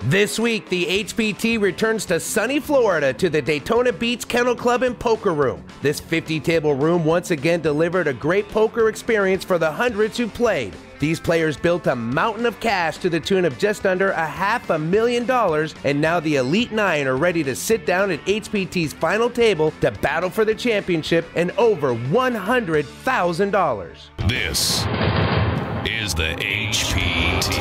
This week, the HPT returns to sunny Florida to the Daytona Beach Kennel Club and Poker Room. This 50-table room once again delivered a great poker experience for the hundreds who played. These players built a mountain of cash to the tune of just under $500,000, and now the Elite Nine are ready to sit down at HPT's final table to battle for the championship and over $100,000. This is the HPT.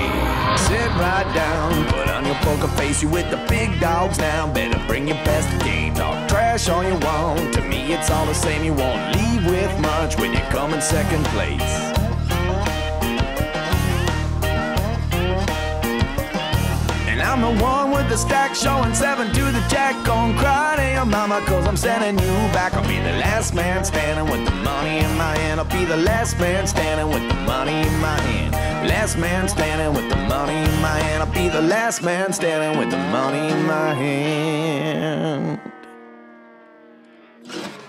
Sit right down, put on your poker face, you with the big dogs now. Better bring your best game, talk trash all you want. To me it's all the same, you won't leave with much when you come in second place. And I'm the one with the stack showing 7 to the jack. Gon' cry to your mama cause I'm sending you back. I'll be the last man standing with the money in my hand. I'll be the last man standing with the money in my hand. Last man standing with the money in my hand. I'll be the last man standing with the money in my hand.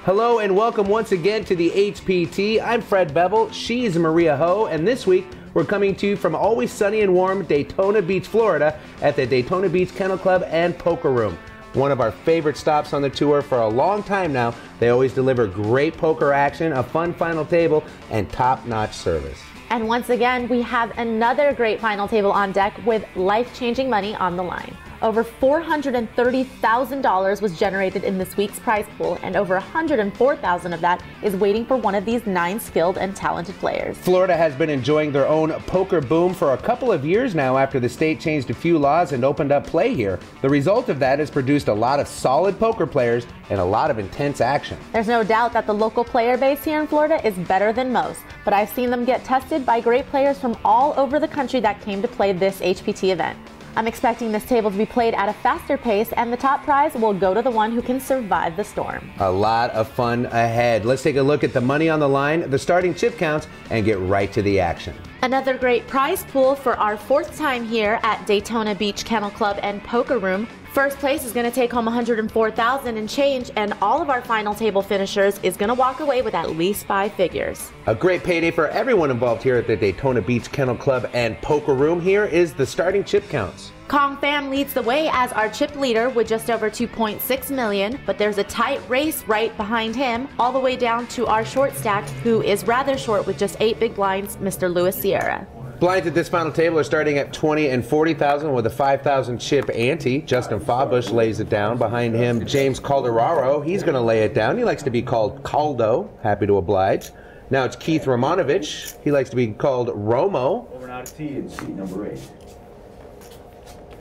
Hello and welcome once again to the HPT. I'm Fred Bevel, she's Maria Ho, and this week we're coming to you from always sunny and warm Daytona Beach, Florida at the Daytona Beach Kennel Club and Poker Room. One of our favorite stops on the tour for a long time now. They always deliver great poker action, a fun final table, and top-notch service. And once again, we have another great final table on deck with life-changing money on the line. Over $430,000 was generated in this week's prize pool, and over $104,000 of that is waiting for one of these 9 skilled and talented players. Florida has been enjoying their own poker boom for a couple of years now after the state changed a few laws and opened up play here. The result of that has produced a lot of solid poker players and a lot of intense action. There's no doubt that the local player base here in Florida is better than most, but I've seen them get tested by great players from all over the country that came to play this HPT event. I'm expecting this table to be played at a faster pace, and the top prize will go to the one who can survive the storm. A lot of fun ahead. Let's take a look at the money on the line, the starting chip counts, and get right to the action. Another great prize pool for our 4th time here at Daytona Beach Kennel Club and Poker Room. First place is going to take home $104,000 and change, and all of our final table finishers is going to walk away with at least 5 figures. A great payday for everyone involved here at the Daytona Beach Kennel Club and Poker Room. Here is the starting chip counts. Kong Pham leads the way as our chip leader with just over $2.6 million, but there's a tight race right behind him, all the way down to our short stack, who is rather short with just 8 big blinds, Mr. Louis Sierra. Blinds at this final table are starting at $20,000 and $40,000 with a $5,000 chip ante. Justin Fawbush lays it down. Behind him, James Calderaro. He's going to lay it down. He likes to be called Caldo. Happy to oblige. Now it's Keith Romanovich. He likes to be called Romo. Over now to T in seat number 8.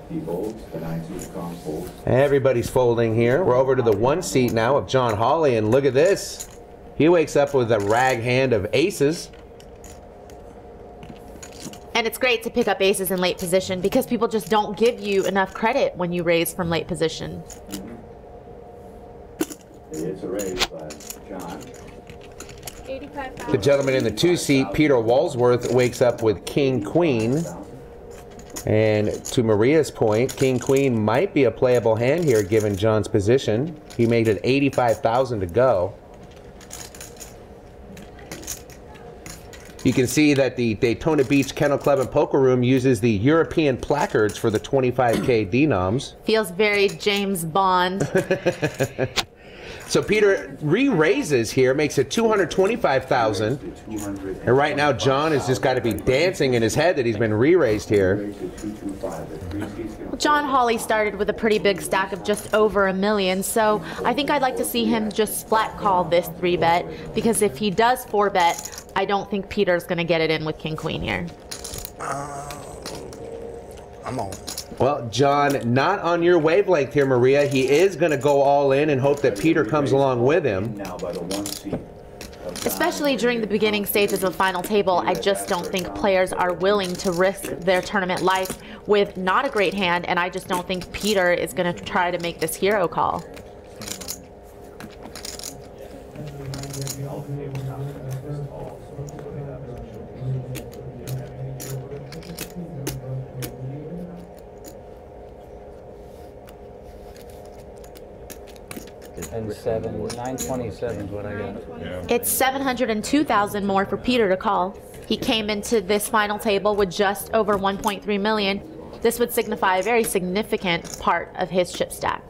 He folds, the 9 suit Kong folds. Everybody's folding here. We're over to the 1 seat now of John Hawley, and look at this. He wakes up with a rag hand of aces. And it's great to pick up aces in late position because people just don't give you enough credit when you raise from late position. It's a raise by John. The gentleman in the 2 seat, Peter Walsworth, wakes up with King Queen. And to Maria's point, King Queen might be a playable hand here given John's position. He made it $85,000 to go. You can see that the Daytona Beach Kennel Club and Poker Room uses the European placards for the 25K denoms. Feels very James Bond. So Peter re-raises here, makes it $225,000. And right now John has just got to be dancing in his head that he's been re-raised here. John Hawley started with a pretty big stack of just over $1 million, so I think I'd like to see him just flat call this 3-bet, because if he does 4-bet, I don't think Peter's going to get it in with King Queen here. I'm on. Well, John, not on your wavelength here, Maria. He is going to go all in and hope that Peter comes along with him. Now by the 1 seat. Especially during the beginning stages of final table, I just don't think players are willing to risk their tournament life with not a great hand, and I just don't think Peter is going to try to make this hero call. And 927 is what I got. It's $702,000 more for Peter to call. He came into this final table with just over $1.3 million. This would signify a very significant part of his chip stack.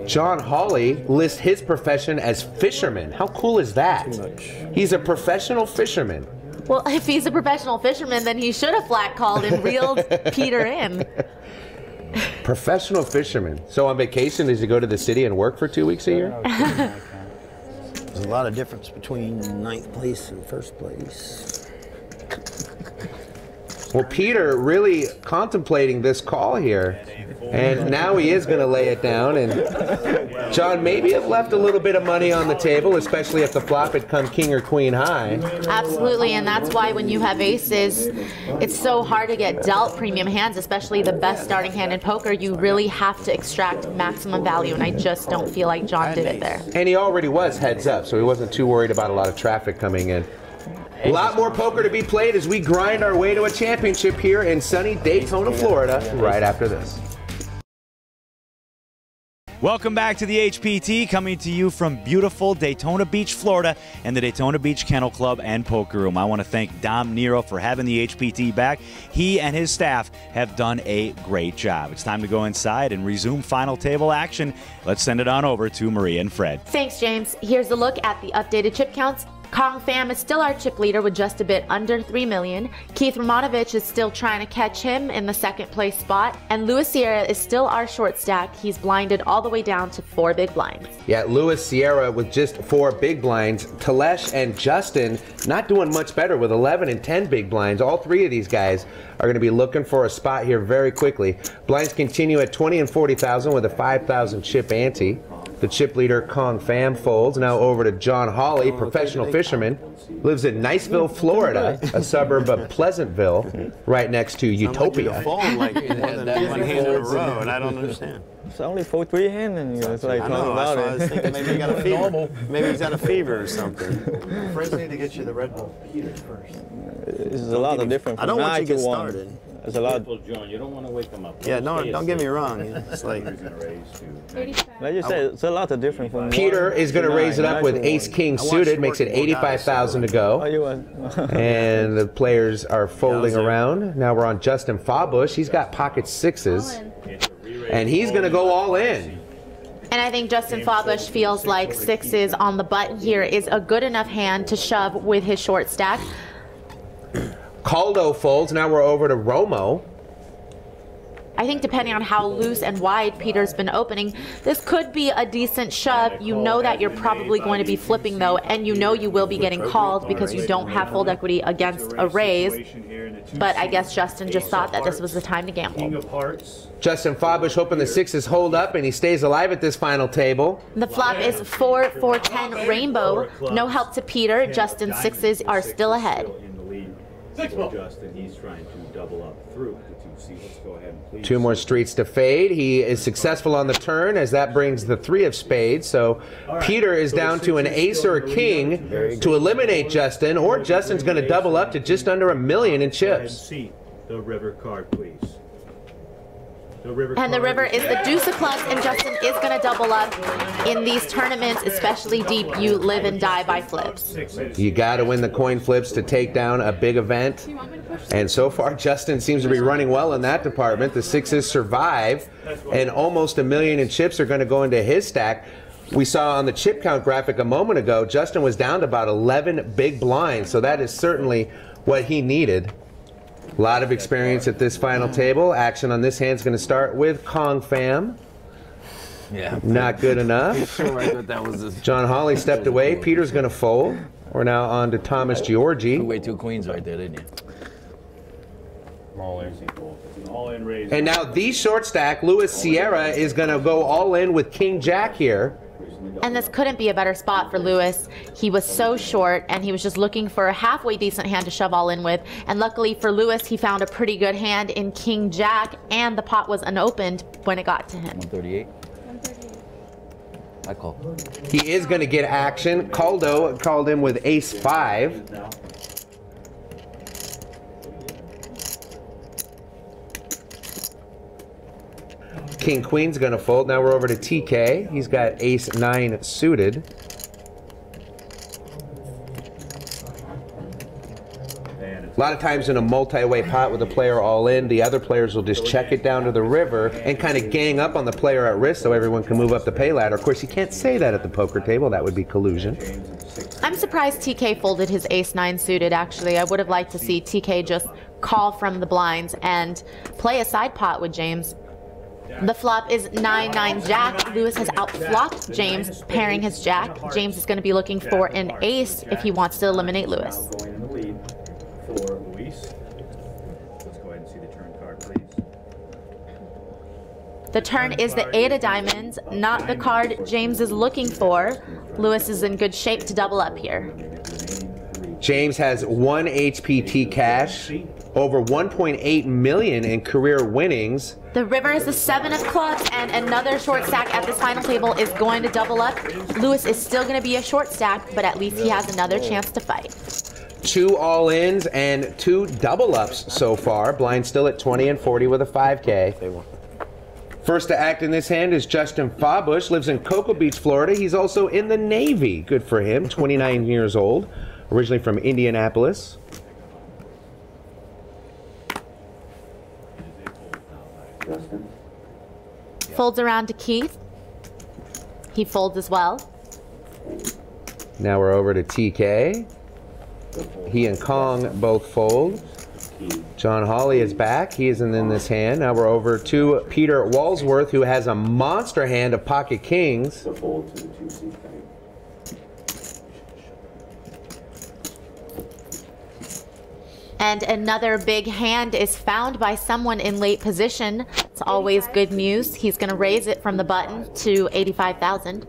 John Hawley lists his profession as fisherman. How cool is that? He's a professional fisherman. Well, if he's a professional fisherman, then he should have flat called and reeled Peter in. Professional fisherman. So on vacation, does he go to the city and work for 2 weeks a year? There's a lot of difference between 9th place and 1st place. Well, Peter really contemplating this call here, and now he is going to lay it down. And John maybe have left a little bit of money on the table, especially if the flop had come king or queen high. Absolutely, and that's why when you have aces, it's so hard to get dealt premium hands, especially the best starting hand in poker. You really have to extract maximum value, and I just don't feel like John did it there. And he already was heads up, so he wasn't too worried about a lot of traffic coming in. A lot more poker to be played as we grind our way to a championship here in sunny Daytona, Florida, right after this. Welcome back to the HPT, coming to you from beautiful Daytona Beach, Florida, and the Daytona Beach Kennel Club and Poker Room. I want to thank Dom Nero for having the HPT back. He and his staff have done a great job. It's time to go inside and resume final table action. Let's send it on over to Maria and Fred. Thanks, James. Here's a look at the updated chip counts. Kong Pham is still our chip leader with just a bit under 3 million. Keith Romanovich is still trying to catch him in the 2nd place spot. And Luis Sierra is still our short stack. He's blinded all the way down to 4 big blinds. Yeah, Luis Sierra with just 4 big blinds. Talesh and Justin not doing much better with 11 and 10 big blinds. All 3 of these guys are going to be looking for a spot here very quickly. Blinds continue at 20 and 40,000 with a 5,000 chip ante. The chip leader, Kong Pham, folds. Now over to John Hawley, professional fisherman. Lives in Niceville, Florida, a suburb of Pleasantville, right next to Utopia. Like phone, like one hand in a row, and I don't understand. It's only 4-3 hand, and it's like I know, that's why I was thinking maybe he got a fever. Maybe he's got a fever or something. Friends need to get you the Red Bull Peters first. There's a lot of different. I don't want you to get started. There's a lot. John, you don't want to wake them up. Yeah, no, don't get me wrong. It's like, Like you said, it's a lot of different. From Peter is going to raise it up with ace-king suited, makes it 85,000 to go. And the players are folding around. Now we're on Justin Fabush. He's got pocket 6s. And he's going to go all in. And I think Justin Fabush feels like 6s on the button here is a good enough hand to shove with his short stack. Caldo folds. Now we're over to Romo. I think depending on how loose and wide Peter's been opening, this could be a decent shove. You know that you're probably going to be flipping though, and you know you will be getting called because you don't have fold equity against a raise. But I guess Justin just thought that this was the time to gamble. Justin Fabush hoping the 6s hold up and he stays alive at this final table. The flop is 4-4-10 rainbow. No help to Peter. Justin's 6s are still ahead. Justin, he's trying to double up through the 2C. Let's go ahead and please. 2 more streets to fade. He is successful on the turn as that brings the 3 of spades. So Peter is down to an ace or a king to eliminate Justin, or Justin's going to double up to just under $1 million in chips. The river card, please. And the river is the deuce of clubs, and Justin is going to double up. In these tournaments, especially deep, you live and die by flips. You got to win the coin flips to take down a big event. And so far, Justin seems to be running well in that department. The 6s survive, and almost $1 million in chips are going to go into his stack. We saw on the chip count graphic a moment ago, Justin was down to about 11 big blinds, so that is certainly what he needed. A lot of experience at this final table. Action on this hand is going to start with Kong Pham. yeah. Not good enough. John Hawley stepped away. Peter's going to fold. We're now on to Thomas Georgi. Way 2 queens right there, didn't you? All in raise. And now the short stack, Luis Sierra, is going to go all in with King Jack here. And this couldn't be a better spot for Luis. He was so short, and he was just looking for a halfway decent hand to shove all in with. And luckily for Luis, he found a pretty good hand in King Jack, and the pot was unopened when it got to him. 138. I call. He is going to get action. Caldo called him with ace-5. King Queen's going to fold. Now we're over to TK. He's got ace-9 suited. A lot of times in a multi-way pot with a player all in, the other players will just check it down to the river and kind of gang up on the player at risk so everyone can move up the pay ladder. Of course, you can't say that at the poker table. That would be collusion. I'm surprised TK folded his ace-9 suited, actually. I would have liked to see TK just call from the blinds and play a side pot with James. The flop is 9-9 jack. Lewis has outflopped James, pairing his jack. James is going to be looking for an ace if he wants to eliminate Lewis. Going in the lead for Luis. Let's go ahead and see the turn card, please. The turn is the 8 of diamonds, not the card James is looking for. Lewis is in good shape to double up here. James has 1 HPT cash, over 1.8 million in career winnings. The river is the 7 of clubs, and another short stack at this final table is going to double up. Lewis is still going to be a short stack, but at least he has another chance to fight. 2 all-ins and 2 double-ups so far. Blind still at 20 and 40 with a 5K. First to act in this hand is Justin Fabush, lives in Cocoa Beach, Florida. He's also in the Navy. Good for him, 29 years old, originally from Indianapolis. Folds around to Keith. He folds as well. Now we're over to TK. He and Kong both fold. John Hawley is back. He isn't in this hand. Now we're over to Peter Walsworth, who has a monster hand of pocket kings. And another big hand is found by someone in late position. It's always good news. He's going to raise it from the button to 85,000.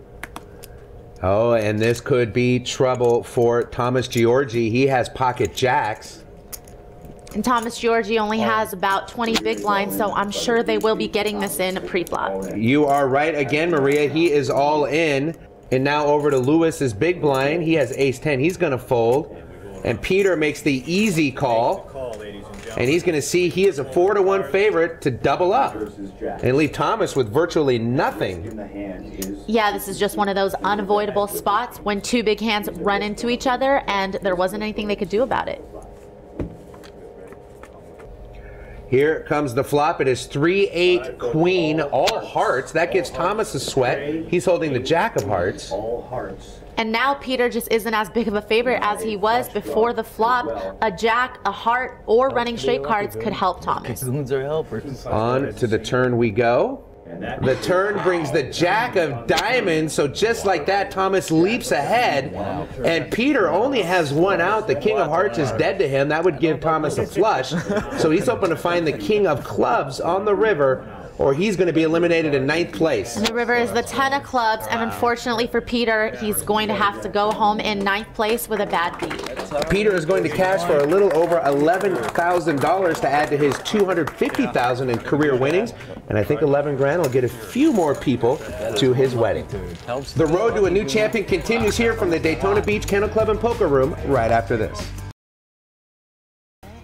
Oh, and this could be trouble for Thomas Giorgi. He has pocket jacks. And Thomas Giorgi only has about 20 big blinds, so I'm sure they will be getting this in pre-flop. You are right again, Maria. He is all in. And now over to Lewis's big blind. He has ace-10. He's going to fold. And Peter makes the easy call. And he's going to see he is a 4-1 favorite to double up and leave Thomas with virtually nothing. Yeah, this is just one of those unavoidable spots when 2 big hands run into each other and there wasn't anything they could do about it. Here comes the flop. It is 3-8 queen, all hearts. That gives Thomas a sweat. He's holding the jack of hearts. All hearts. And now Peter just isn't as big of a favorite as he was before the flop. A jack, a heart, or running straight cards could help Thomas. On to the turn we go. The turn brings the jack of diamonds, so just like that, Thomas leaps ahead, and Peter only has 1 out. The king of hearts is dead to him. That would give Thomas a flush, so he's hoping to find the king of clubs on the river, or he's going to be eliminated in 9th place. And the river is the 10 of clubs, and unfortunately for Peter, he's going to have to go home in 9th place with a bad beat. Peter is going to cash for a little over $11,000 to add to his $250,000 in career winnings, and I think 11 grand will get a few more people to his wedding. The road to a new champion continues here from the Daytona Beach Kennel Club and Poker Room right after this.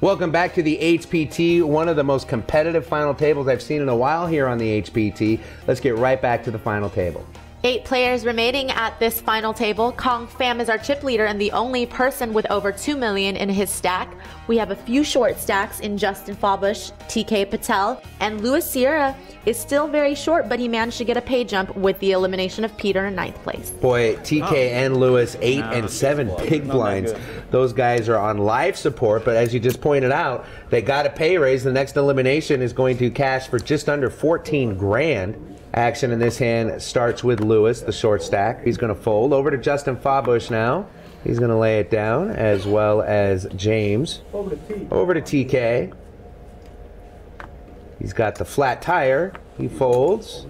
Welcome back to the HPT, one of the most competitive final tables I've seen in a while here on the HPT. Let's get right back to the final table. 8 players remaining at this final table. Kong Pham is our chip leader and the only person with over 2 million in his stack. We have a few short stacks in Justin Fabush, TK Patel, and Luis Sierra is still very short, but he managed to get a pay jump with the elimination of Peter in 9th place. Boy, TK and Luis, 8 and 7 big blinds. Those guys are on live support, but as you just pointed out, they got a pay raise. The next elimination is going to cash for just under 14 grand. Action in this hand starts with Lewis, the short stack. He's going to fold. Over to Justin Fabush now. He's going to lay it down, as well as James. Over to TK. He's got the flat tire. He folds.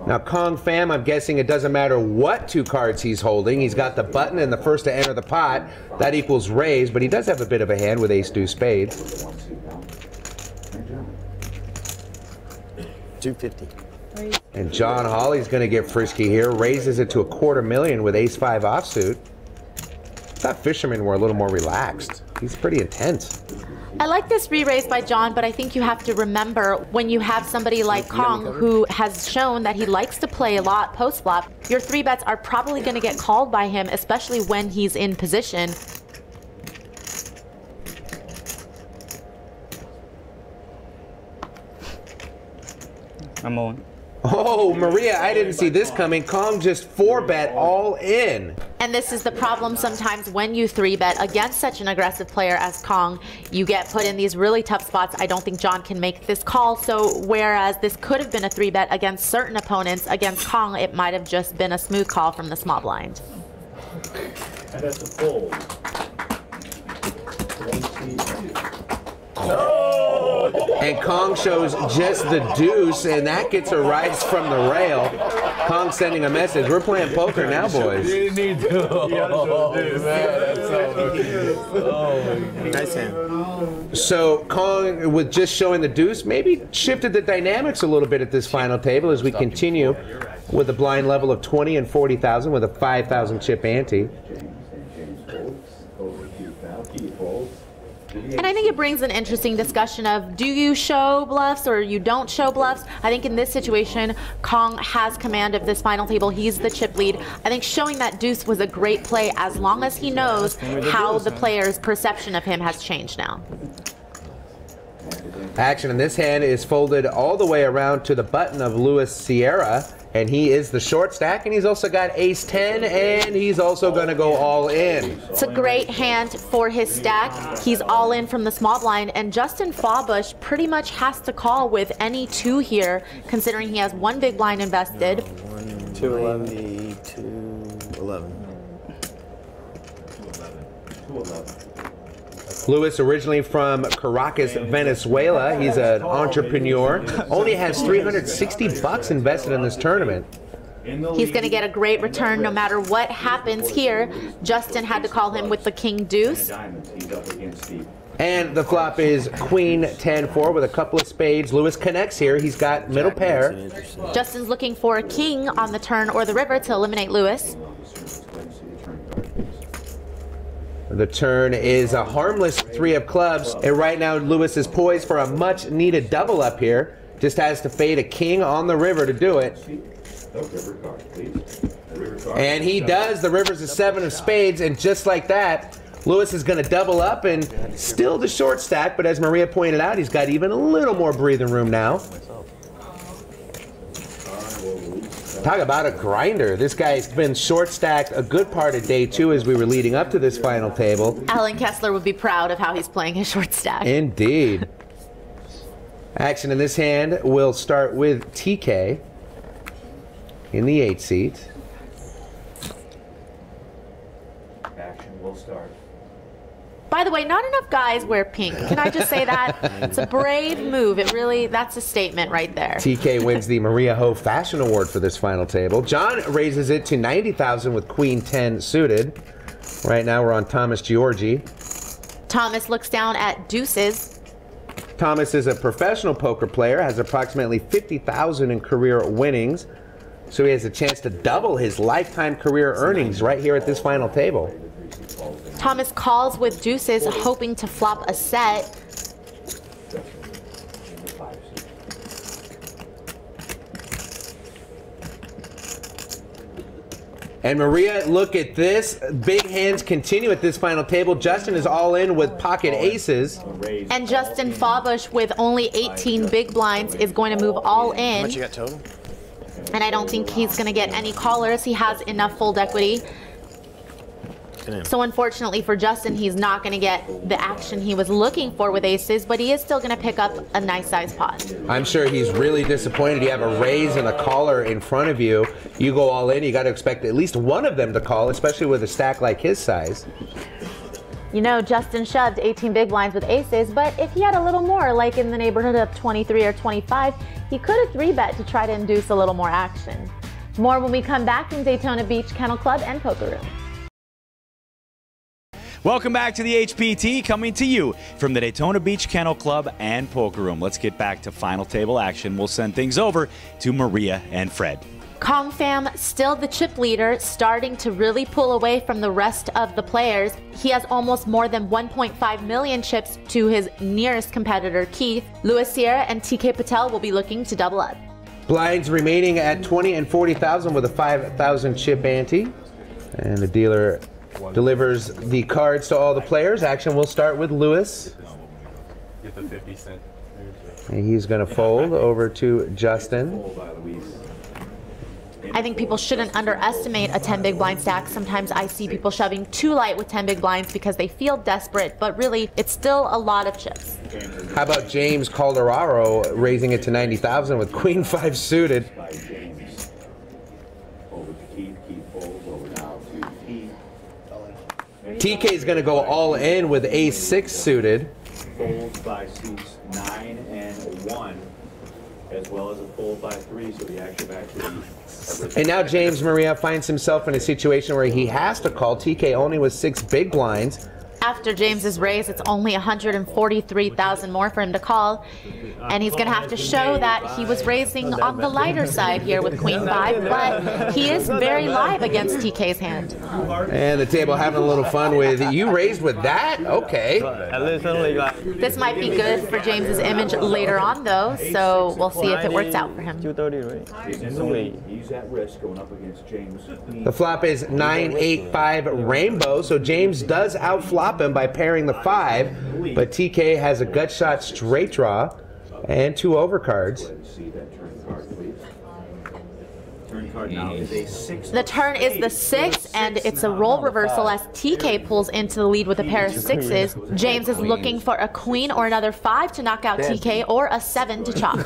Now Kong Pham, I'm guessing it doesn't matter what 2 cards he's holding. He's got the button and the first to enter the pot. That equals raise, but he does have a bit of a hand with ace-2 spades. 250. And John Hawley's going to get frisky here. Raises it to $250,000 with ace-5 offsuit. I thought Fishermen were a little more relaxed. He's pretty intense. I like this re-raise by John, but I think you have to remember when you have somebody like Kong who has shown that he likes to play a lot post-flop, your 3 bets are probably going to get called by him, especially when he's in position. I'm on. Oh, Maria, I didn't see this coming. Kong just 4-bet all in. And this is the problem sometimes when you 3-bet against such an aggressive player as Kong. You get put in these really tough spots. I don't think John can make this call. So whereas this could have been a 3-bet against certain opponents, against Kong, it might have just been a smooth call from the small blind. And that's a fold. And Kong shows just the deuce, and that gets a rise from the rail. Kong sending a message. We're playing poker now, boys. You need to. Nice hand. So Kong, with just showing the deuce, maybe shifted the dynamics a little bit at this final table as we continue with a blind level of 20 and 40,000 with a 5,000 chip ante. And I think it brings an interesting discussion of, do you show bluffs or you don't show bluffs? I think in this situation, Kong has command of this final table. He's the chip lead. I think showing that deuce was a great play as long as he knows how the player's perception of him has changed now. Action in this hand is folded all the way around to the button of Luis Sierra, and he is the short stack, and he's also got ace-10, and he's also going to go all in. It's a great hand for his stack. He's all in from the small blind, and Justin Fawbush pretty much has to call with any 2 here, considering he has 1 big blind invested. 290, 211. 211. Luis, originally from Caracas, Venezuela. He's an entrepreneur. Only has $360 invested in this tournament. He's going to get a great return no matter what happens here. Justin had to call him with the king deuce. And the flop is queen 10-4 with a couple of spades. Luis connects here. He's got middle pair. Justin's looking for a king on the turn or the river to eliminate Luis. The turn is a harmless 3 of clubs, and right now Luis is poised for a much-needed double up here. Just has to fade a king on the river to do it. And he does. The river's a 7 of spades, and just like that, Luis is going to double up and still the short stack, but as Maria pointed out, he's got even a little more breathing room now. Talk about a grinder. This guy's been short stacked a good part of day 2 as we were leading up to this final table. Alan Kessler would be proud of how he's playing his short stack. Indeed. Action in this hand will start with TK in the 8 seat. Action will start. By the way, not enough guys wear pink. Can I just say that? It's a brave move. It really, that's a statement right there. TK wins the Maria Ho Fashion Award for this final table. John raises it to 90,000 with Queen 10 suited. Right now we're on Thomas Giorgi. Thomas looks down at deuces. Thomas is a professional poker player, has approximately 50,000 in career winnings. So he has a chance to double his lifetime career earnings right here at this final table. Thomas calls with deuces, hoping to flop a set. And Maria, look at this. Big hands continue at this final table. Justin is all in with pocket aces. And Justin Fawbush, with only 18 big blinds, is going to move all in. How much you got total? And I don't think he's going to get any callers. He has enough fold equity. So unfortunately for Justin, he's not going to get the action he was looking for with aces, but he is still going to pick up a nice size pot. I'm sure he's really disappointed. You have a raise and a caller in front of you. You go all in, you got to expect at least one of them to call, especially with a stack like his size. You know, Justin shoved 18 big blinds with aces, but if he had a little more, like in the neighborhood of 23 or 25, he could have 3-bet to try to induce a little more action. More when we come back from Daytona Beach Kennel Club and Poker Room. Welcome back to the HPT, coming to you from the Daytona Beach Kennel Club and Poker Room. Let's get back to final table action. We'll send things over to Maria and Fred. Kong fam, still the chip leader, starting to really pull away from the rest of the players. He has almost more than 1.5 million chips to his nearest competitor, Keith. Luis Sierra and TK Patel will be looking to double up. Blinds remaining at 20 and 40,000 with a 5,000 chip ante. And the dealer delivers the cards to all the players. Action will start with Luis. Get the 50 cent. And he's going to fold over to Justin. I think people shouldn't underestimate a 10 big blind stack. Sometimes I see people shoving too light with 10 big blinds because they feel desperate, but really it's still a lot of chips. How about James Calderaro raising it to 90,000 with Queen 5 suited? TK is going to go all in with Ace-6 suited. Folds by suits 9 and 1, as well as a fold by 3, so the action actually. And now James Maria finds himself in a situation where he has to call. TK only with 6 big blinds. After James's raise, it's only 143,000 more for him to call, and he's going to have to show that he was raising on the lighter side here with Queen 5, but he is very live against TK's hand. And the table having a little fun with, you raised with that? Okay. This might be good for James's image later on, though, so we'll see if it works out for him. He's at risk going up against James. The flop is 9-8-5 rainbow, so James does outflop him by pairing the 5, but TK has a gut shot straight draw and 2 overcards. The turn is the 6, and it's a role reversal as TK pulls into the lead with a pair of 6s. James is looking for a queen or another 5 to knock out TK, or a 7 to chop.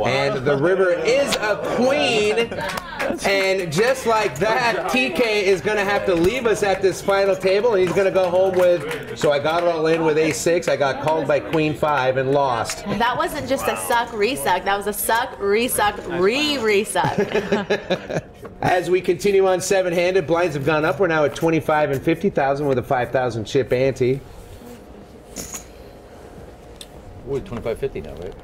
And the river is a queen, and just like that, TK is going to have to leave us at this final table, and he's going to go home with, so I got it all in with Ace-6, I got called by Queen 5 and lost. That wasn't just a suck-resuck, that was a suck-resuck re-resuck. As we continue on 7-handed, blinds have gone up. We're now at 25 and 50,000 with a 5,000 chip ante. We're at 25-50 now, right?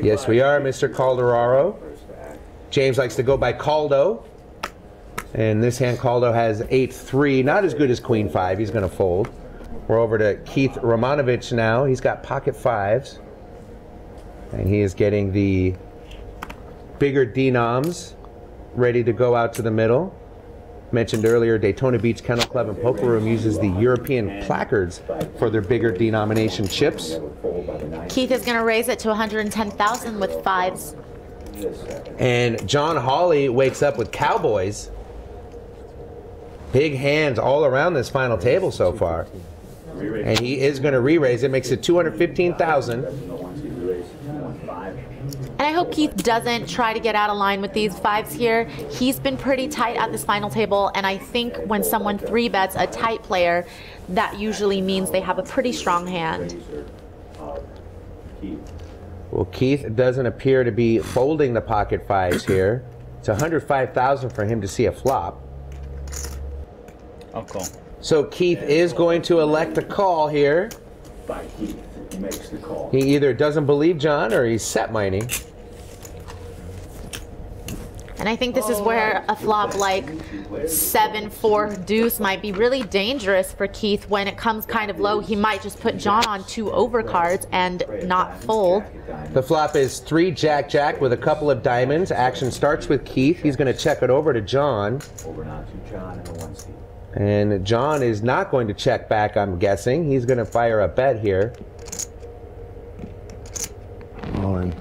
Yes, we are, Mr. Calderaro. James likes to go by Caldo. And this hand, Caldo has 8-3. Not as good as Queen 5. He's going to fold. We're over to Keith Romanovich now. He's got pocket 5s. And he is getting the bigger denoms ready to go out to the middle. Mentioned earlier, Daytona Beach Kennel Club and Poker Room uses the European placards for their bigger denomination chips. Keith is going to raise it to 110,000 with 5s. And John Hawley wakes up with Cowboys. Big hands all around this final table so far. And he is going to re-raise it, makes it 215,000. And I hope Keith doesn't try to get out of line with these 5s here. He's been pretty tight at this final table, and I think when someone 3-bets a tight player, that usually means they have a pretty strong hand. Well, Keith doesn't appear to be folding the pocket 5s here. It's 105,000 for him to see a flop. I'll call. So Keith is going to elect a call here. By Keith, he makes the call. He either doesn't believe John or he's set mining. And I think this is where a flop like 7-4 deuce might be really dangerous for Keith. When it comes kind of low, he might just put John on 2 overcards and not fold. The flop is 3 Jack-Jack with a couple of diamonds. Action starts with Keith. He's going to check it over to John. Over now to John and the 1 seat. And John is not going to check back, I'm guessing. He's going to fire a bet here. All in.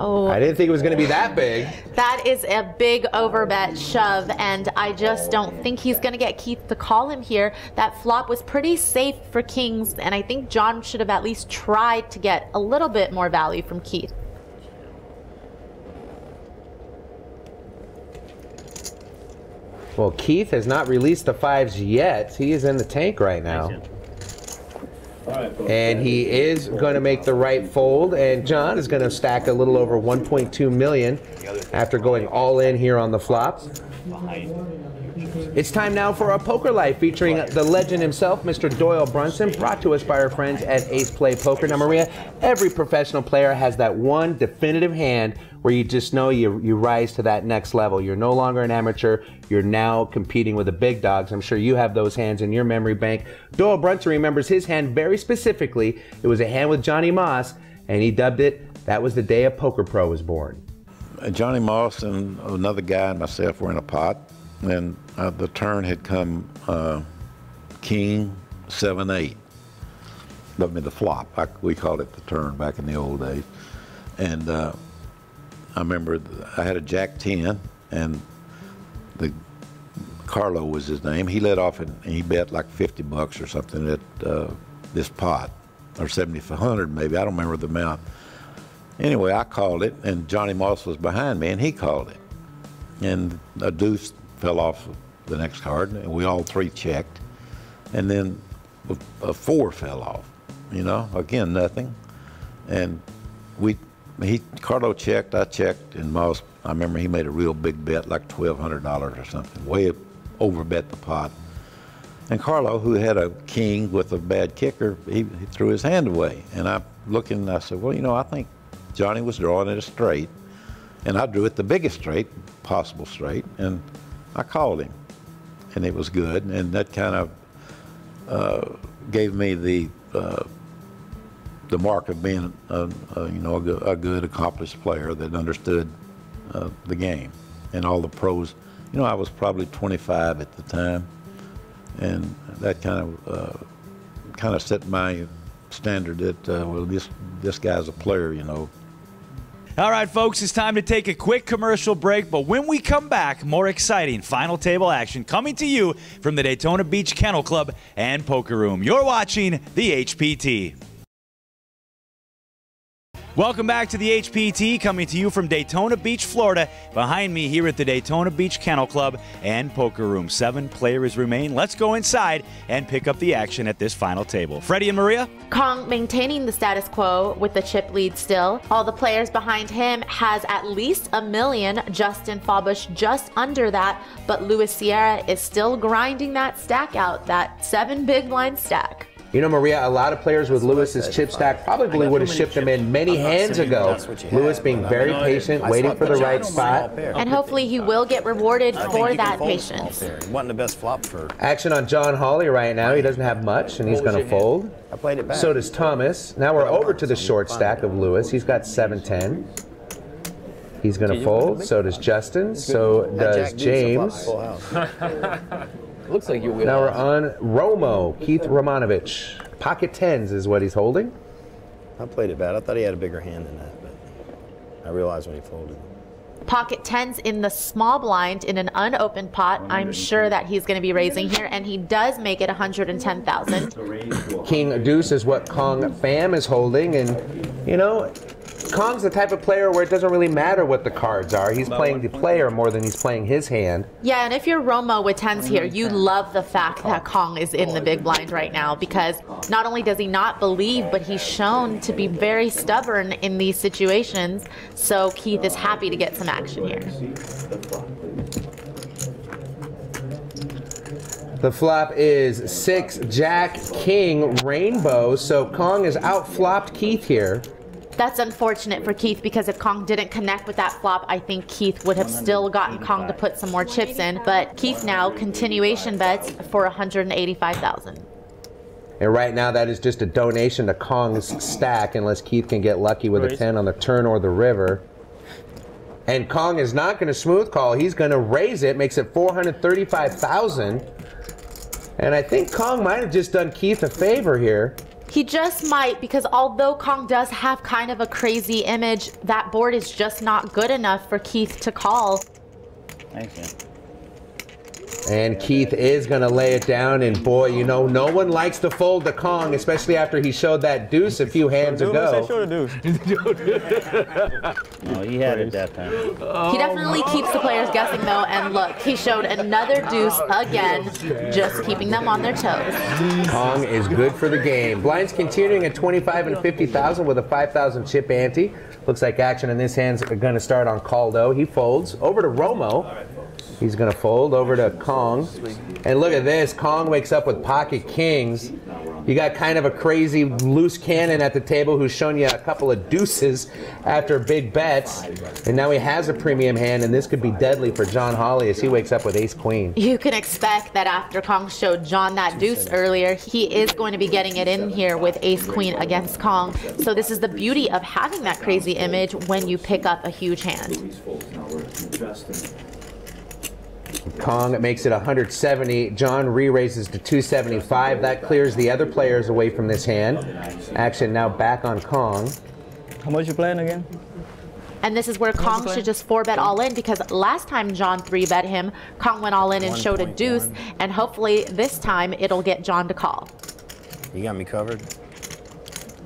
Oh, I didn't think it was going to be that big. that is a big overbet shove, and I just don't think he's going to get Keith to call him here. That flop was pretty safe for kings, and I think John should have at least tried to get a little bit more value from Keith. Well, Keith has not released the 5s yet. He is in the tank right now. And he is going to make the right fold, and John is going to stack a little over 1.2 million after going all in here on the flop. It's time now for our Poker Life featuring the legend himself, Mr. Doyle Brunson, brought to us by our friends at Ace Play Poker. Now, Maria, every professional player has that one definitive hand where you just know you rise to that next level. You're no longer an amateur. You're now competing with the big dogs. I'm sure you have those hands in your memory bank. Doyle Brunson remembers his hand very specifically. It was a hand with Johnny Moss, and he dubbed it, "That was the day a Poker Pro was born." Johnny Moss and another guy and myself were in a pot, and the turn had come King 7-8. the flop. We called it the turn back in the old days. And I remember I had a Jack 10, and Carlo was his name. He led off and he bet like $50 or something at this pot, or 7,500 maybe. I don't remember the amount. Anyway, I called it, and Johnny Moss was behind me, and he called it. And a deuce fell off the next card, and we all three checked. And then a 4 fell off, you know, again, nothing. And Carlo checked, I checked, and Moss, I remember he made a real big bet, like $1,200 or something, way over bet the pot. And Carlo, who had a king with a bad kicker, he threw his hand away. And I'm looking, and I said, well, you know, I think Johnny was drawing it a straight, and I drew it the biggest straight, possible straight, and I called him, and it was good, and that kind of gave me the mark of being a good, accomplished player that understood the game, and all the pros. You know, I was probably 25 at the time, and that kind of set my standard that well, this guy's a player, you know. All right, folks, it's time to take a quick commercial break, but when we come back, more exciting final table action coming to you from the Daytona Beach Kennel Club and Poker Room. You're watching the HPT. Welcome back to the HPT, coming to you from Daytona Beach, Florida. Behind me here at the Daytona Beach Kennel Club and Poker Room. 7 players remain. Let's go inside and pick up the action at this final table. Freddie and Maria? Kong maintaining the status quo with the chip lead still. All the players behind him has at least $1 million. Justin Fawbush just under that, but Luis Sierra is still grinding that stack out, that 7 big blind stack. You know, Maria, a lot of players with Lewis's chip stack probably would have shipped him in many hands ago. Lewis being very patient, waiting for the right spot. And hopefully he will get rewarded for that patience. Wasn't the best flop for Action on John Hawley right now. He doesn't have much, and he's going to fold. I played it back. So does Thomas. Now we're over to the short stack of Lewis. He's got 7-10. He's going to fold. So does Justin. So does James. Looks like you will. Now we're on Romo, Keith Romanovich. Pocket 10s is what he's holding. I played it bad. I thought he had a bigger hand than that, but I realized when he folded. Pocket 10s in the small blind in an unopened pot. I'm sure that he's going to be raising here, and he does make it 110,000. King Deuce is what Kong Pham is holding, and you know, Kong's the type of player where it doesn't really matter what the cards are. He's playing the player more than he's playing his hand. Yeah, and if you're Romo with 10s here, you love the fact that Kong is in the big blind right now, because not only does he not believe, but he's shown to be very stubborn in these situations. So Keith is happy to get some action here. The flop is 6 Jack King Rainbow, so Kong has outflopped Keith here. That's unfortunate for Keith, because if Kong didn't connect with that flop, I think Keith would have still gotten Kong to put some more chips in. But Keith now continuation bets for 185,000. And right now that is just a donation to Kong's stack, unless Keith can get lucky with a 10 on the turn or the river. And Kong is not going to smooth call. He's going to raise it, makes it 435,000. And I think Kong might have just done Keith a favor here. He just might, because although Kong does have kind of a crazy image, that board is just not good enough for Keith to call. Thanks, man. And Keith is going to lay it down, and boy, you know, no one likes to fold to Kong, especially after he showed that deuce a few hands ago. No, he had it that time. He definitely keeps the players guessing, though, and look, he showed another deuce again, just keeping them on their toes. Kong is good for the game. Blinds continuing at 25 and 50,000 with a 5,000 chip ante. Looks like action in this hand's going to start on Caldo. He folds over to Romo. He's going to fold over to Kong. And look at this. Kong wakes up with pocket kings. You got kind of a crazy loose cannon at the table who's shown you a couple of deuces after big bets. And now he has a premium hand, and this could be deadly for John Hawley as he wakes up with ace-queen. You can expect that after Kong showed John that deuce earlier, he is going to be getting it in here with ace-queen against Kong. So this is the beauty of having that crazy image when you pick up a huge hand. Kong makes it 170. John re-raises to 275. That clears the other players away from this hand. Action now back on Kong. How much you playing again? And this is where Kong should just 4-bet all in, because last time John 3-bet him, Kong went all in and showed a deuce, and hopefully this time it'll get John to call. You got me covered.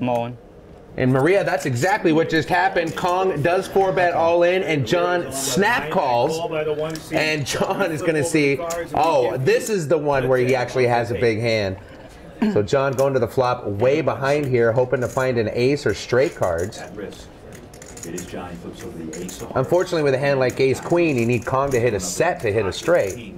I'm all in. And Maria, that's exactly what just happened. Kong does 4-bet all in, and John snap calls, and John is going to see, oh, this is the one where he actually has a big hand. So John going to the flop way behind here, hoping to find an ace or straight cards. Unfortunately, with a hand like ace-queen, you need Kong to hit a set to hit a straight.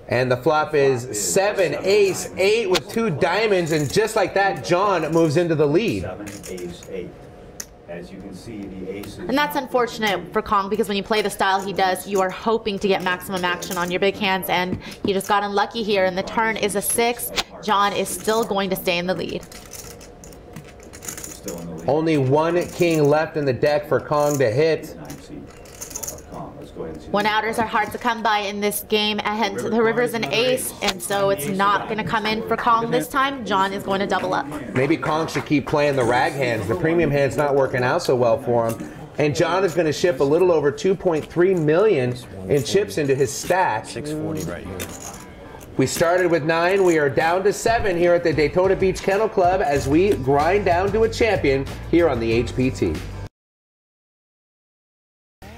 And the flop is 7, ace, 8 with 2 diamonds, and just like that, John moves into the lead. 7, ace, 8. As you can see, the aces. And that's unfortunate for Kong, because when you play the style he does, you are hoping to get maximum action on your big hands, and he just got unlucky here, and the turn is a 6. John is still going to stay in the lead. Only 1 king left in the deck for Kong to hit. 1-outers are hard to come by in this game, and the river's an ace, and so it's not going to come in for Kong this time. John is going to double up. Maybe Kong should keep playing the rag hands. The premium hand's not working out so well for him. And John is going to ship a little over 2.3 million in chips into his stack. 640 right here. We started with 9. We are down to 7 here at the Daytona Beach Kennel Club as we grind down to a champion here on the HPT.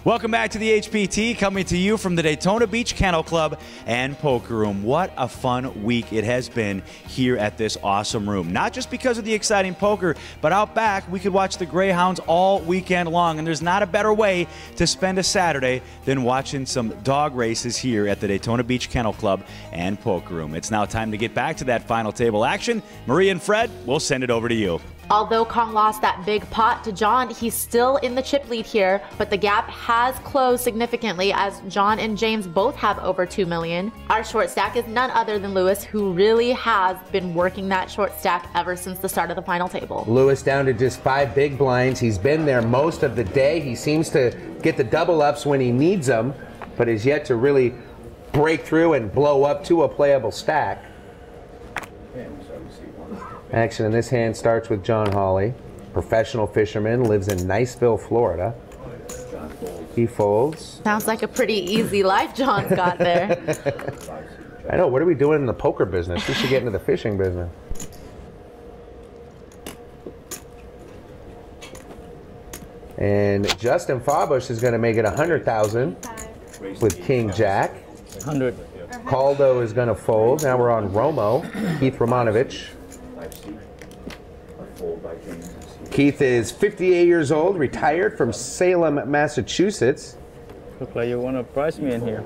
Welcome back to the HPT, coming to you from the Daytona Beach Kennel Club and Poker Room. What a fun week it has been here at this awesome room. Not just because of the exciting poker, but out back we could watch the Greyhounds all weekend long, and there's not a better way to spend a Saturday than watching some dog races here at the Daytona Beach Kennel Club and Poker Room. It's now time to get back to that final table action. Marie and Fred, we'll send it over to you. Although Kong lost that big pot to John, he's still in the chip lead here, but the gap has closed significantly as John and James both have over 2 million. Our short stack is none other than Lewis, who really has been working that short stack ever since the start of the final table. Lewis down to just 5 big blinds. He's been there most of the day. He seems to get the double ups when he needs them, but is yet to really break through and blow up to a playable stack. Action in this hand starts with John Hawley, professional fisherman, lives in Niceville, Florida. He folds. Sounds like a pretty easy life John's got there. I know, what are we doing in the poker business? We should get into the fishing business. And Justin Fabush is going to make it 100,000 with King Jack. 100. Caldo is going to fold. Now we're on Romo, Keith Romanovich. Keith is 58 years old, retired from Salem, Massachusetts. Look like you want to prize me in here.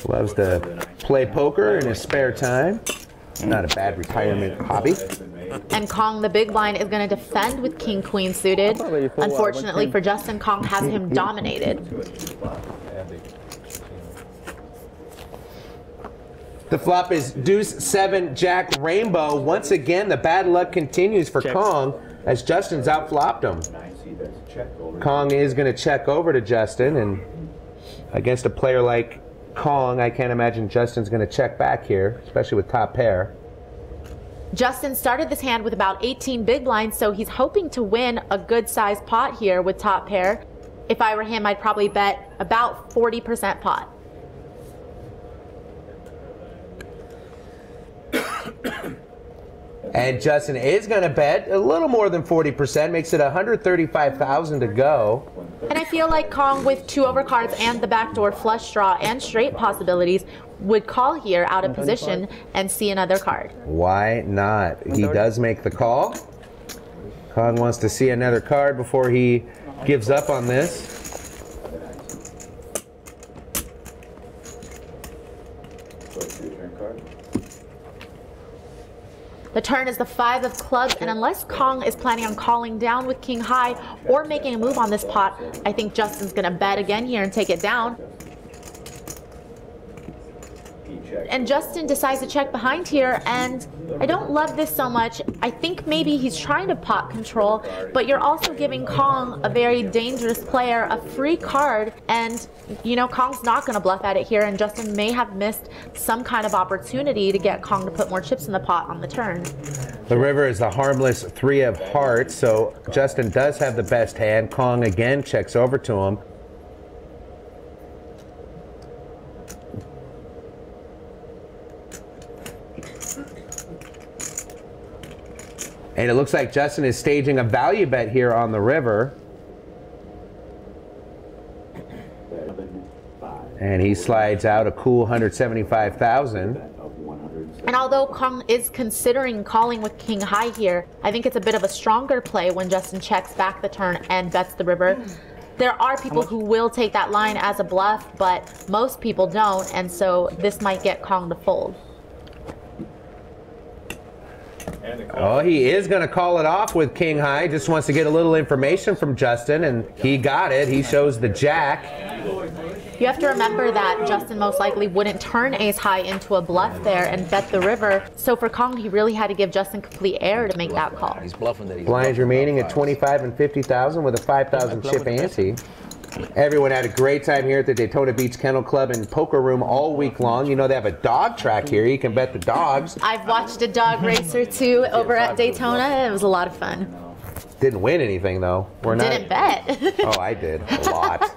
Loves to play poker in his spare time. Not a bad retirement hobby. And Kong, the big blind, is going to defend with King Queen suited. Unfortunately for Justin, Kong has him dominated. The flop is deuce, 7, jack, rainbow. Once again, the bad luck continues for Kong as Justin's outflopped him. Kong is going to check over to Justin, and against a player like Kong, I can't imagine Justin's going to check back here, especially with top pair. Justin started this hand with about 18 big blinds, so he's hoping to win a good-sized pot here with top pair. If I were him, I'd probably bet about 40% pot. And Justin is going to bet a little more than 40%, makes it 135,000 to go. And I feel like Kong, with 2 overcards and the backdoor flush draw and straight possibilities, would call here out of position and see another card. Why not? He does make the call. Kong wants to see another card before he gives up on this. The turn is the 5 of clubs, and unless Kong is planning on calling down with King High or making a move on this pot, I think Justin's going to bet again here and take it down. And Justin decides to check behind here, and I don't love this so much. I think maybe he's trying to pot control, but you're also giving Kong, a very dangerous player, a free card, and you know, Kong's not going to bluff at it here, and Justin may have missed some kind of opportunity to get Kong to put more chips in the pot on the turn. The river is the harmless 3 of hearts, so Justin does have the best hand. Kong again checks over to him. And it looks like Justin is staging a value bet here on the river. And he slides out a cool 175,000. And although Kong is considering calling with king high here, I think it's a bit of a stronger play when Justin checks back the turn and bets the river. There are people who will take that line as a bluff, but most people don't, and so this might get Kong to fold. Oh, he is going to call it off with king high. Just wants to get a little information from Justin, and he got it. He shows the jack. You have to remember that Justin most likely wouldn't turn ace high into a bluff there and bet the river. So for Kong, he really had to give Justin complete air to make that call. He's bluffing that he's Blinds remaining at 25 and 50,000 with a 5,000 chip ante. Everyone had a great time here at the Daytona Beach Kennel Club and Poker Room all week long. You know, they have a dog track here. You can bet the dogs. I've watched a dog race or two over at Daytona. It was a lot of fun. Didn't win anything, though. We're not. Didn't bet. Oh, I did. A lot.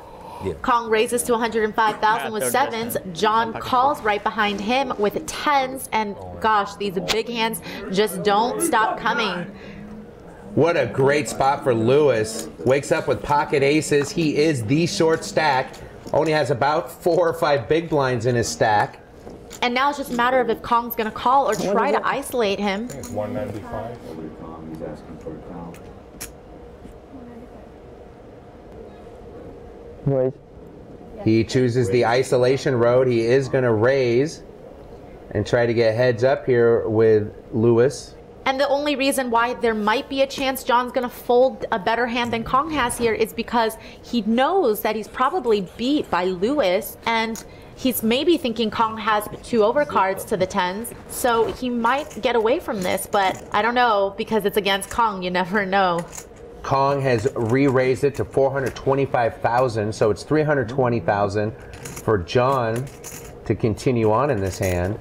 Kong raises to 105,000 with 7s. John calls right behind him with 10s. And gosh, these big hands just don't stop coming. What a great spot for Lewis. Wakes up with pocket aces. He is the short stack. Only has about 4 or 5 big blinds in his stack. And now it's just a matter of if Kong's going to call or try to isolate him. It's 195. He's asking for a call. Raise. He chooses the isolation road. He is going to raise and try to get heads up here with Lewis. And the only reason why there might be a chance John's going to fold a better hand than Kong has here is because he knows that he's probably beat by Lewis, and he's maybe thinking Kong has 2 overcards to the 10s, so he might get away from this, but I don't know, because it's against Kong, you never know. Kong has re-raised it to 425,000, so it's 320,000 for John to continue on in this hand.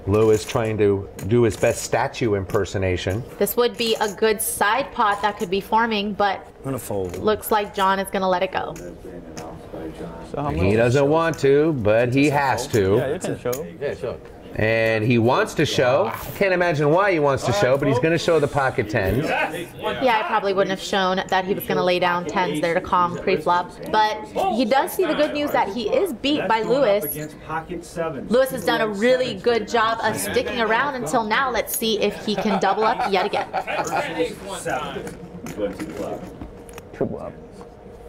Lewis trying to do his best statue impersonation. This would be a good side pot that could be forming, but I'm gonna fold. Looks like John is going to let it go. So he doesn't want to, but he has to. Yeah, you can show. Yeah, sure. And he wants to show. Can't imagine why he wants to show, but he's going to show the pocket 10s. Yeah, I probably wouldn't have shown that he was going to lay down 10s there to Kong pre-flop. But he does see the good news that he is beat by Lewis. Lewis has done a really good job of sticking around until now. Let's see if he can double up yet again. Triple up.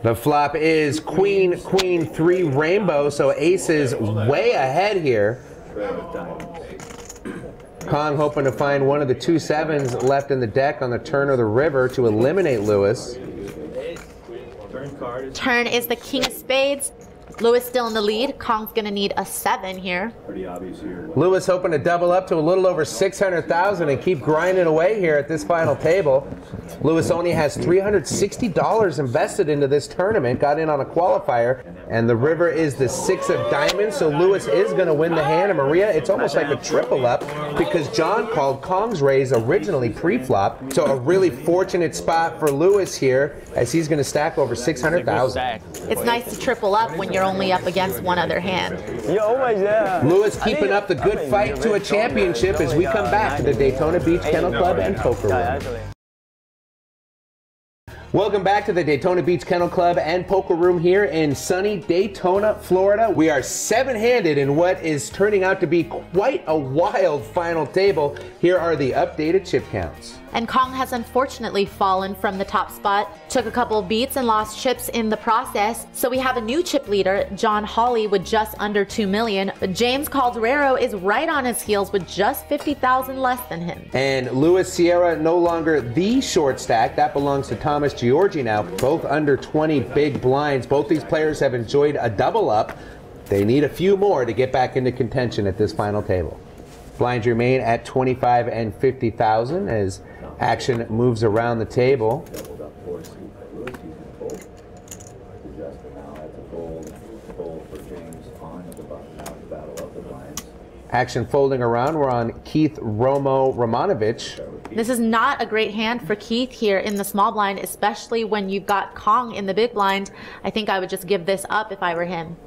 The flop is queen, queen, 3 rainbow, so ace is way ahead here. Kong hoping to find one of the 2 7s left in the deck on the turn of the river to eliminate Lewis. Turn is the king of spades. Lewis still in the lead. Kong's going to need a 7 here. Lewis hoping to double up to a little over 600,000 and keep grinding away here at this final table. Lewis only has $360 invested into this tournament, got in on a qualifier, and the river is the 6 of diamonds, so Lewis is going to win the hand. And Maria, it's almost like a triple up because John called Kong's raise originally pre-flop, so a really fortunate spot for Lewis here as he's going to stack over 600,000. It's nice to triple up when you're only up against one other hand. You're always there. Lewis keeping up the good fight to a championship as we come back to the Daytona Beach Kennel Club and Poker Room. Welcome back to the Daytona Beach Kennel Club and Poker Room here in sunny Daytona, Florida. We are 7-handed in what is turning out to be quite a wild final table. Here are the updated chip counts. And Kong has unfortunately fallen from the top spot, took a couple of beats and lost chips in the process. So we have a new chip leader, John Hawley, with just under 2 million. James Calderero is right on his heels with just 50,000 less than him. And Luis Sierra no longer the short stack. That belongs to Thomas Giorgi now. Both under 20 big blinds. Both these players have enjoyed a double up. They need a few more to get back into contention at this final table. Blinds remain at 25 and 50,000 as action moves around the table. Action folding around, we're on Keith Romanovich. This is not a great hand for Keith here in the small blind, especially when you've got Kong in the big blind. I think I would just give this up if I were him.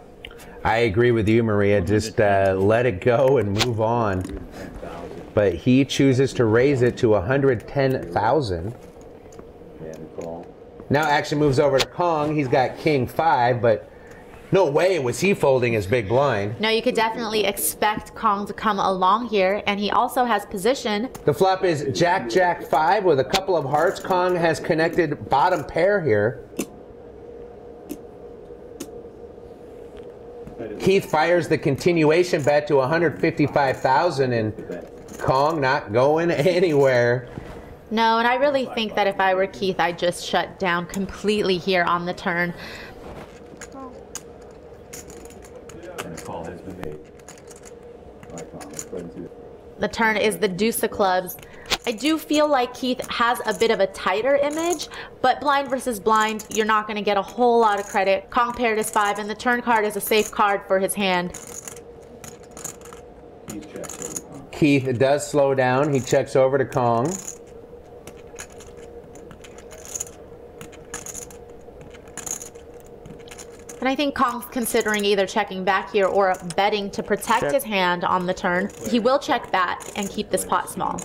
I agree with you, Maria. Just let it go and move on. But he chooses to raise it to 110,000. Now action moves over to Kong. He's got King 5, but no way was he folding his big blind. No, you could definitely expect Kong to come along here, and he also has position. The flop is Jack, Jack 5 with a couple of hearts. Kong has connected bottom pair here. Keith fires the continuation bet to 155,000, and Kong not going anywhere. No, and I really think that if I were Keith, I'd just shut down completely here on the turn. The turn is the deuce of clubs. I do feel like Keith has a bit of a tighter image, but blind versus blind, you're not going to get a whole lot of credit. Kong paired is 5, and the turn card is a safe card for his hand. Keith does slow down. He checks over to Kong. And I think Kong's considering either checking back here or betting to protect his hand on the turn. He will check back and keep this pot small.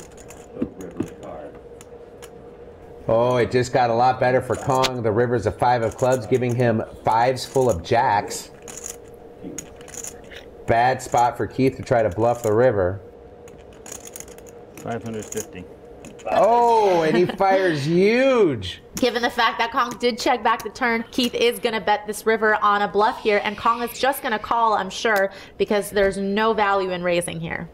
Oh, it just got a lot better for Kong. The river's a 5 of clubs, giving him 5s full of jacks. Bad spot for Keith to try to bluff the river. 550. Oh, and he fires huge. Given the fact that Kong did check back the turn, Keith is going to bet this river on a bluff here, and Kong is just going to call, I'm sure, because there's no value in raising here.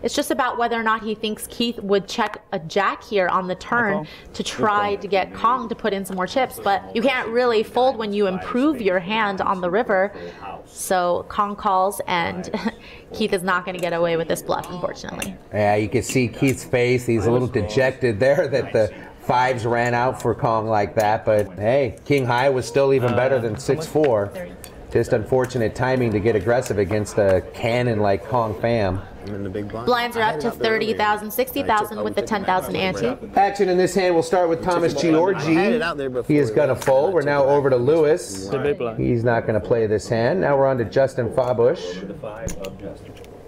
It's just about whether or not he thinks Keith would check a jack here on the turn to try to get Kong to put in some more chips, but you can't really fold when you improve your hand on the river. So Kong calls, and Keith is not going to get away with this bluff, unfortunately. Yeah, you can see Keith's face. He's a little dejected there that the 5s ran out for Kong like that, but hey, King High was still even better than 6-4. Just unfortunate timing to get aggressive against a cannon like Kong fam. Blinds are up to 30,000, 60,000 with the 10,000 ante. Action in this hand will start with Thomas Giorgi. He is going to fold. We're now over to Lewis. He's not going to play this hand. Now we're on to Justin Fabush.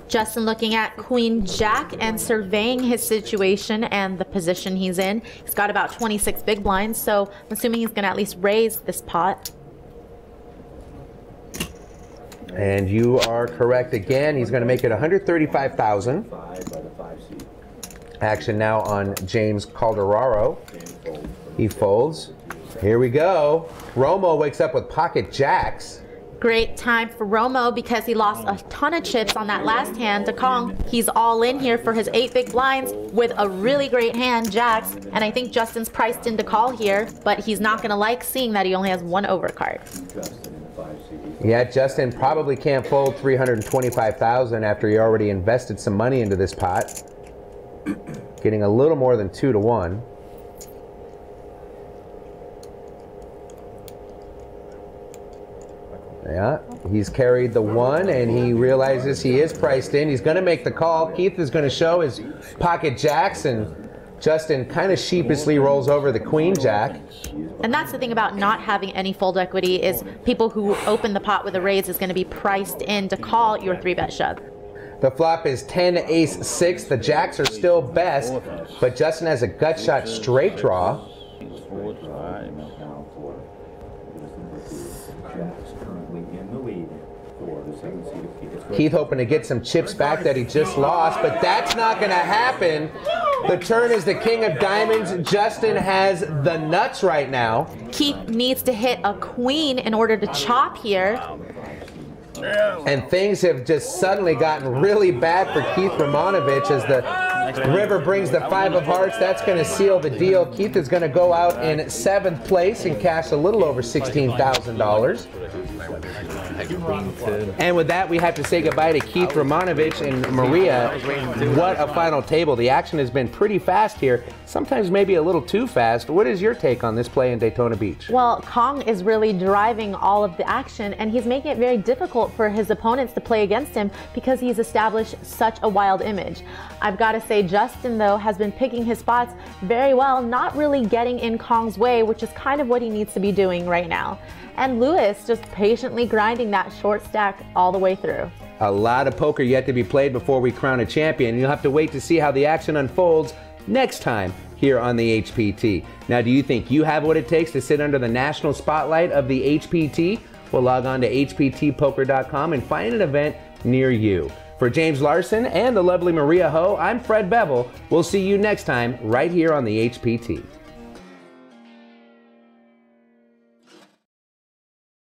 Justin looking at Queen Jack and surveying his situation and the position he's in. He's got about 26 big blinds, so I'm assuming he's going to at least raise this pot. And you are correct again. He's going to make it 135,000. Action now on James Calderaro. He folds. Here we go. Romo wakes up with pocket jacks. Great time for Romo because he lost a ton of chips on that last hand to Kong. He's all in here for his 8 big blinds with a really great hand, jacks. And I think Justin's priced in to call here, but he's not going to like seeing that he only has 1 overcard. Yeah, Justin probably can't fold 325,000 after he already invested some money into this pot. Getting a little more than 2 to 1. Yeah, he's carried the 1 and he realizes he is priced in. He's going to make the call. Keith is going to show his pocket jacks, and Justin kind of sheepishly rolls over the Queen Jack. And that's the thing about not having any fold equity is people who open the pot with a raise is going to be priced in to call your 3-bet shove. The flop is 10 ace 6. The jacks are still best, but Justin has a gut shot straight draw. Keith hoping to get some chips back that he just lost, but that's not going to happen. The turn is the king of diamonds. Justin has the nuts right now. Keith needs to hit a queen in order to chop here. And things have just suddenly gotten really bad for Keith Romanovich as the River brings the 5 of hearts. That's going to seal the deal. Keith is going to go out in 7th place and cash a little over $16,000. And with that, we have to say goodbye to Keith Romanovich and Maria. What a final table. The action has been pretty fast here, sometimes maybe a little too fast. What is your take on this play in Daytona Beach? Well, Kong is really driving all of the action, and he's making it very difficult for his opponents to play against him because he's established such a wild image. I've got to say, Justin, though, has been picking his spots very well, not really getting in Kong's way, which is kind of what he needs to be doing right now. And Lewis just patiently grinding that short stack all the way through. A lot of poker yet to be played before we crown a champion. You'll have to wait to see how the action unfolds next time here on the HPT. Now, do you think you have what it takes to sit under the national spotlight of the HPT? Well, log on to hptpoker.com and find an event near you. For James Larson and the lovely Maria Ho, I'm Fred Bevel. We'll see you next time right here on the HPT.